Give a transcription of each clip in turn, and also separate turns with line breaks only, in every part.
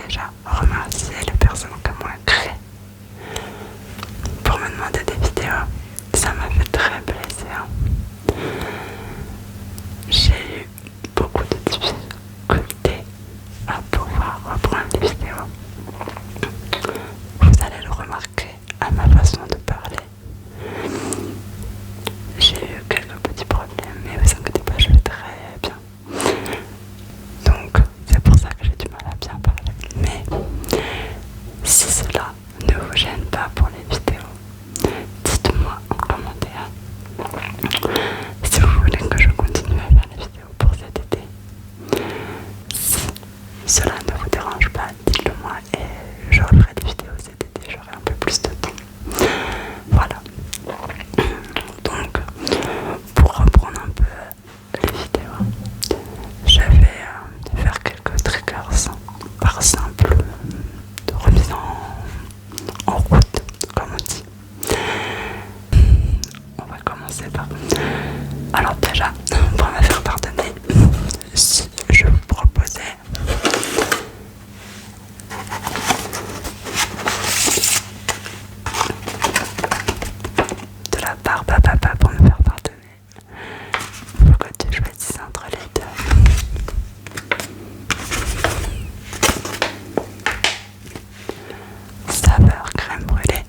déjà remercier les personnes qui m'ont écrit pour me demander des vidéos. Ça m'a fait très plaisir. J'ai eu beaucoup de difficultés à pouvoir reprendre les vidéos. Vous allez le remarquer à ma façon de parler. J'ai eu quelques petits problèmes, mais vous inquiétez pas, je vais très bien. Donc c'est pour ça que j'ai du mal à bien parler. Mais si cela ne vous gêne pas pour les vidéos, dites-moi en commentaire si vous voulez que je continue à faire les vidéos pour cet été. Si cela ne vous dérange pas, dites-le moi et je referai des vidéos cet été, j'aurai un peu plus de temps. Voilà. Donc, pour reprendre un peu les vidéos, je vais faire quelques triggers par simple remise en route, comme on dit. On va commencer par... Alors déjà, pour me faire pardonner, si je vous proposais de la barbe à papa pour me faire pardonner, il faut que tu choisisses entre les deux. Saveur crème brûlée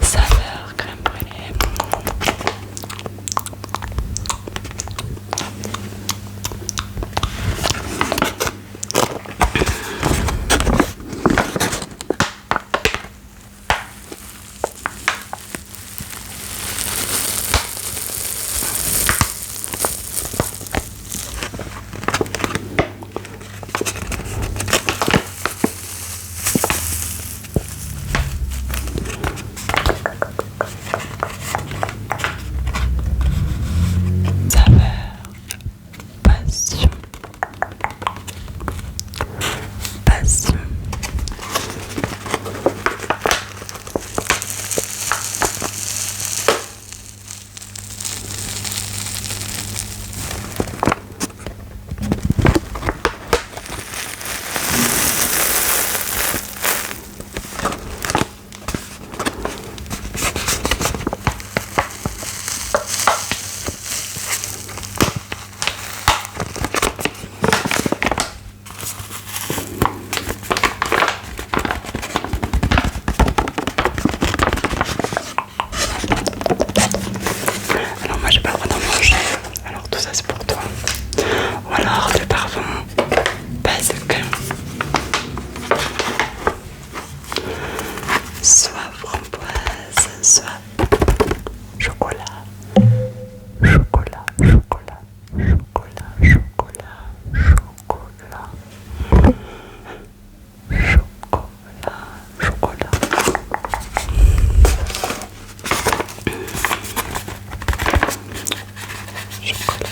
saveur crème brûlée. Saveur passion. Passion. Alors moi j'ai pas le droit d'en manger, alors tout ça c'est pour toi. Ou alors le parfum basque, soit framboise, soit chocolat. Chocolat, chocolat, chocolat, chocolat, chocolat. Chocolat, chocolat. Chocolat.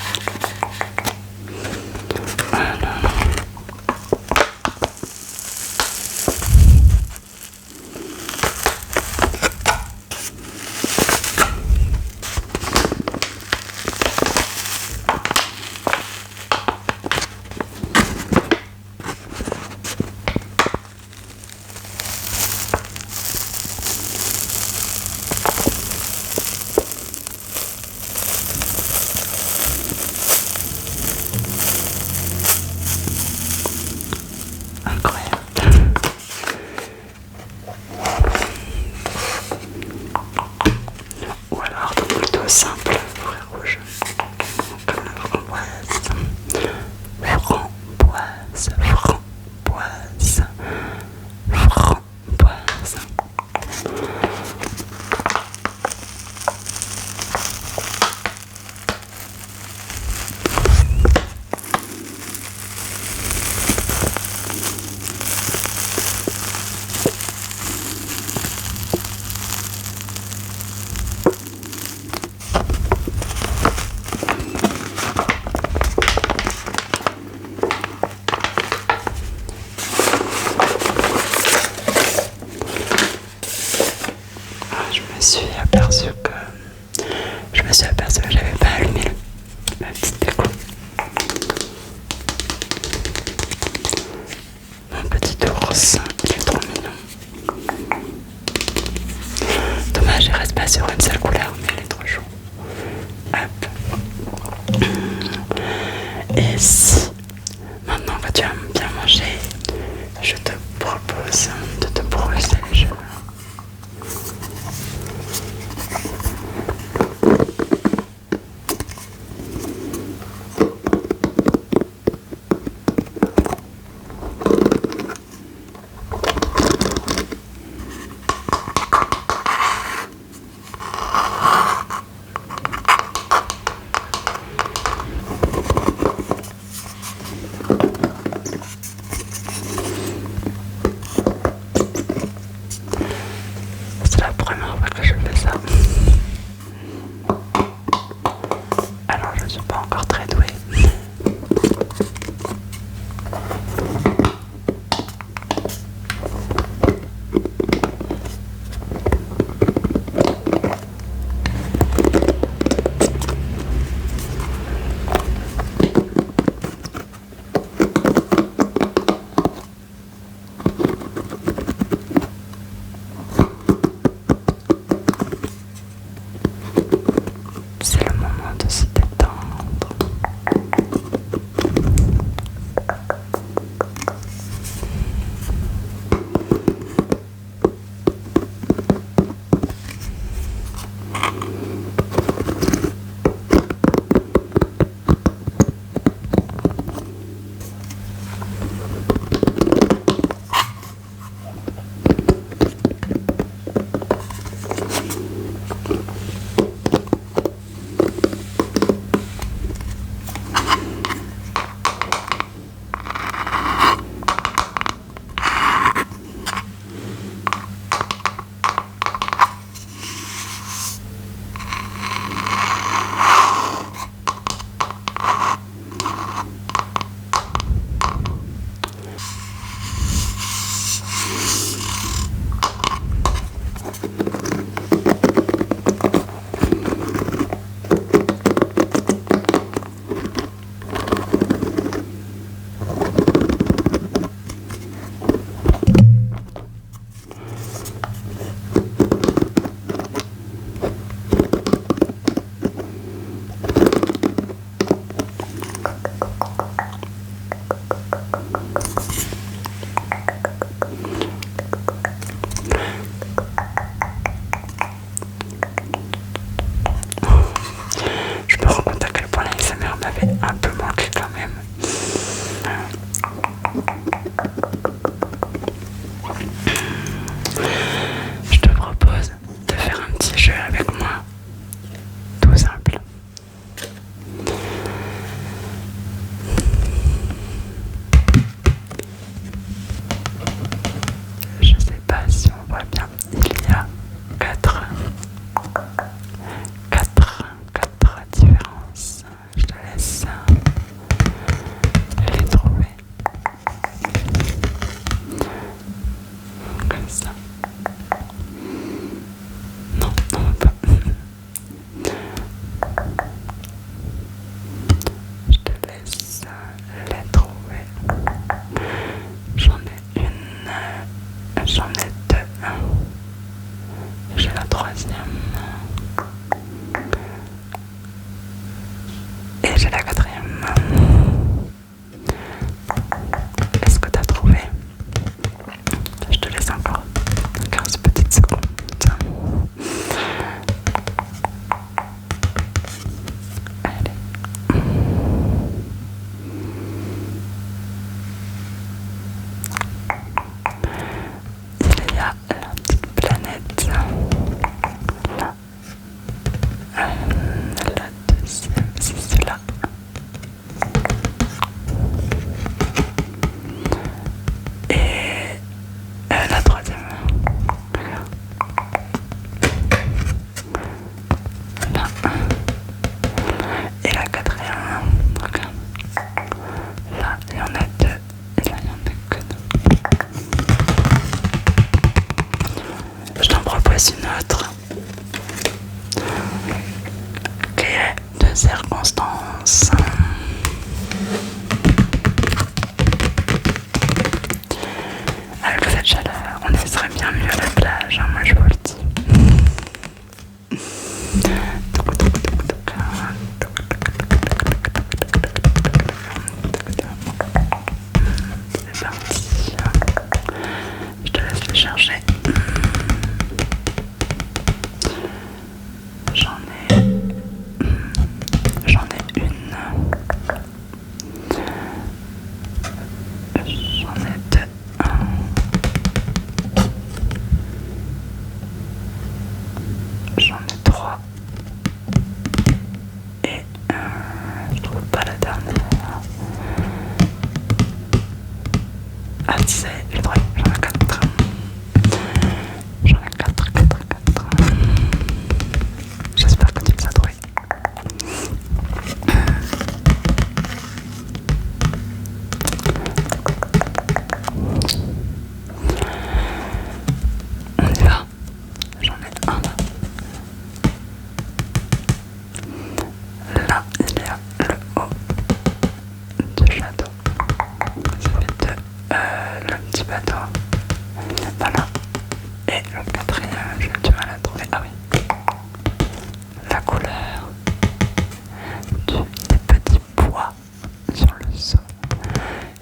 l'ours, il est trop mignon. Dommage, il reste pas sur une seule couleur, mais il est trop chou. Hop. Et si maintenant que tu as bien mangé, je te propose de te brosser les cheveux. C'est la première fois que je fais ça. Alors je ne suis pas encore très douée. C'est le moment de se détendre. Je me rends compte à quel point l'ASMR m'avait un peu manqué quand même. Je te propose de faire un petit jeu avec moi, tout simple. Je sais pas si on voit bien, il y a 4 différences. Je te laisse les trouver. vivrai bien mieux à la plage, hein, moi je vous le dis. C'est parti. Je te laisse le chercher. J'en ai une. J'en ai deux. J'en ai trois. Et je trouve pas la dernière. Ah si, ça y est, j'ai trouvé. J'en ai quatre. J'en ai quatre. J'espère que tu les as trouvés. On y va. J'en ai un là. Là, il y a le haut du château. Ça fait deux. Le petit bateau. Voilà. Et le quatrième, j'ai du mal à trouver. Ah oui. La couleur des petits pois sur le seau.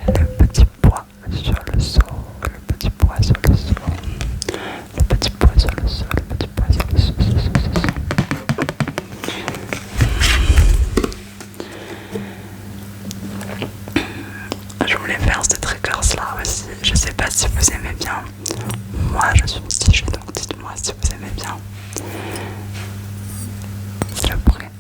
Le petit pois sur le seau. Le petit pois sur le seau. Le petit pois sur le seau. Le petit pois sur le seau. Je voulais faire ce triggers là aussi. Je sais pas si vous aimez bien. Moi je suis mitigée, donc dites-moi si vous aimez bien. C'est le prêt.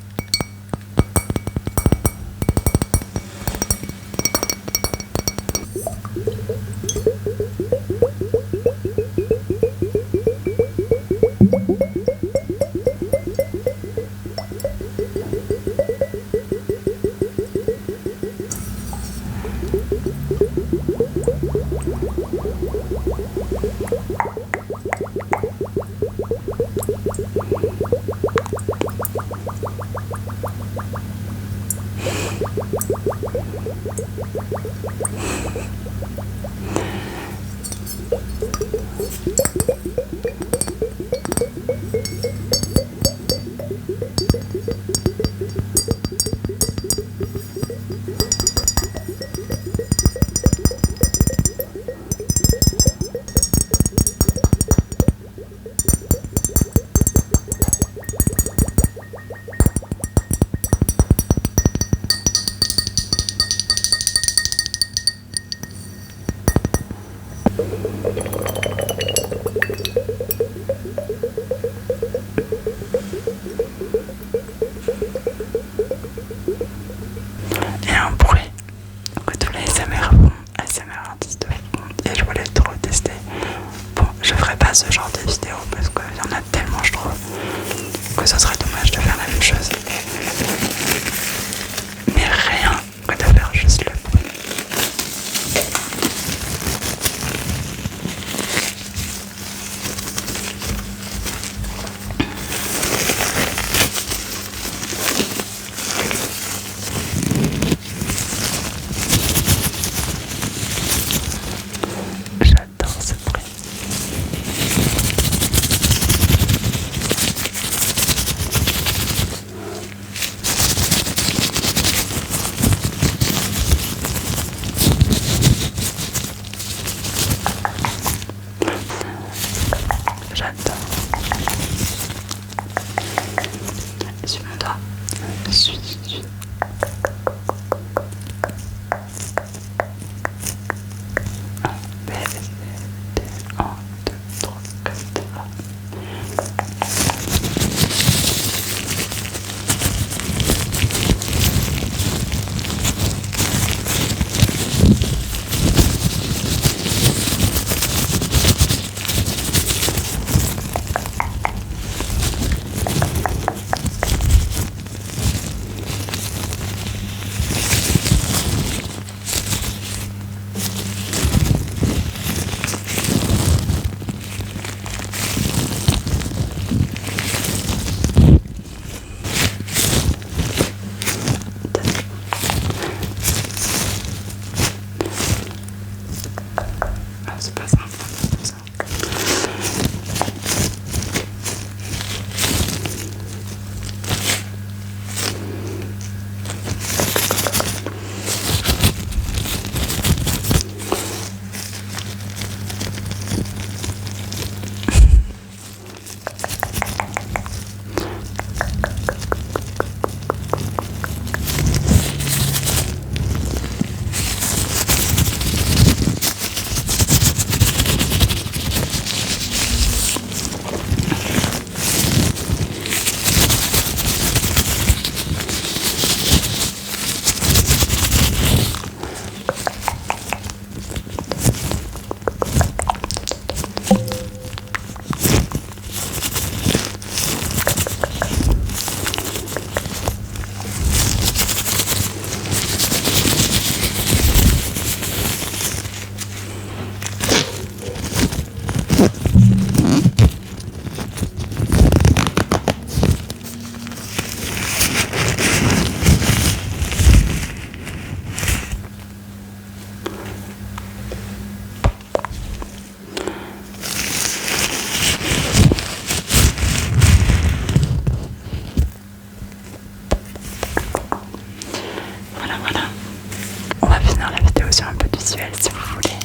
on va finir la vidéo sur un peu de visuel si vous voulez.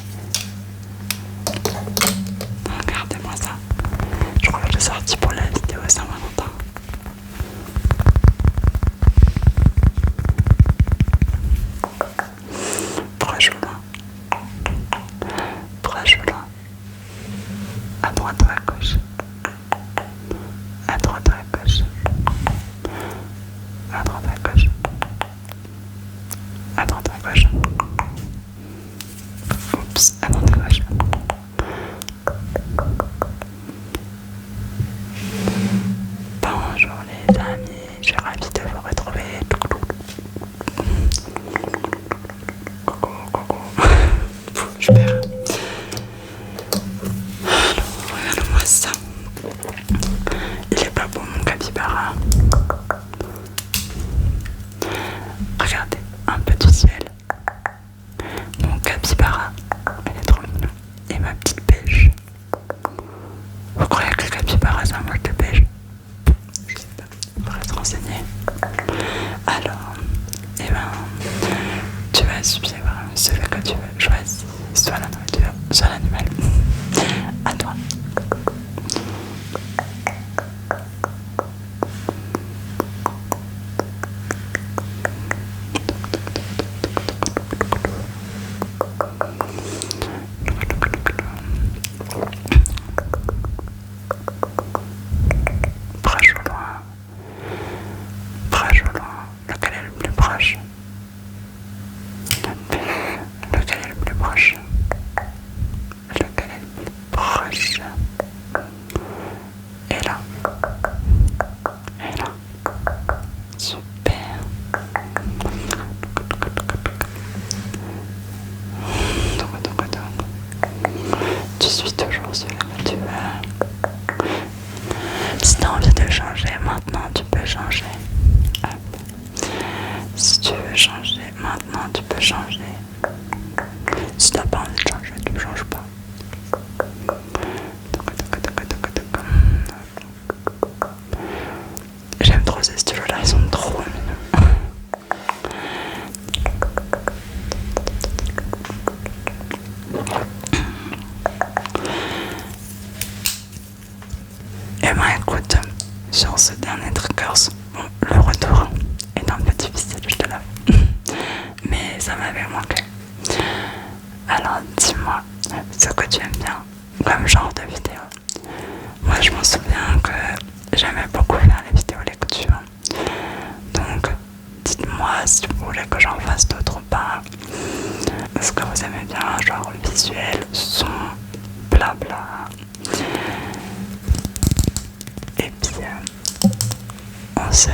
Regardez-moi ça. Je crois que j'ai sorti pour la vidéo Saint-Valentin. Très joli. Très joli. À droite ou à gauche. À droite ou à gauche. À droite ou à gauche. À droite ou à gauche. Oups, à droite ou à gauche. Bonjour les amis, je suis ravie de vous retrouver. Coucou, coucou. Je perds. Alors, regarde-moi ça. Il est pas beau mon capybara. Regardez, un peu de ciel. Mon capybara, elle est trop mignon. Et ma petite pêche. Vous croyez que le capybara ça mange de pêche? Je sais pas, il faudrait se renseigner. Alors, eh ben, tu vas suivre celui que tu veux. Choisis soit la nourriture, soit l'animal. À toi. Proche ou loin? Proche ou loin? Lequel est le plus proche? Lequel est le plus proche? Lequel est le plus proche? Et là? Et là? Super. Tu suis toujours celui que tu veux. Si tu as envie de changer maintenant, tu peux changer. Hop. Si tu veux changer maintenant, tu peux changer. Si tu n'as pas envie de changer, tu ne changes pas. J'aime trop ces stylos-là, ils sont trop mignons. Et ben écoute, sur ce dernier triggers, bon, le retour est un peu difficile, je te l'avoue, mais ça m'avait manqué. Alors dis-moi ce que tu aimes bien comme genre de vidéo. Moi je m'en souviens que j'aimais beaucoup faire les vidéos lecture. Donc dites-moi si vous voulez que j'en fasse d'autres ou pas. Est-ce que vous aimez bien genre visuel, son, blabla. Et puis on se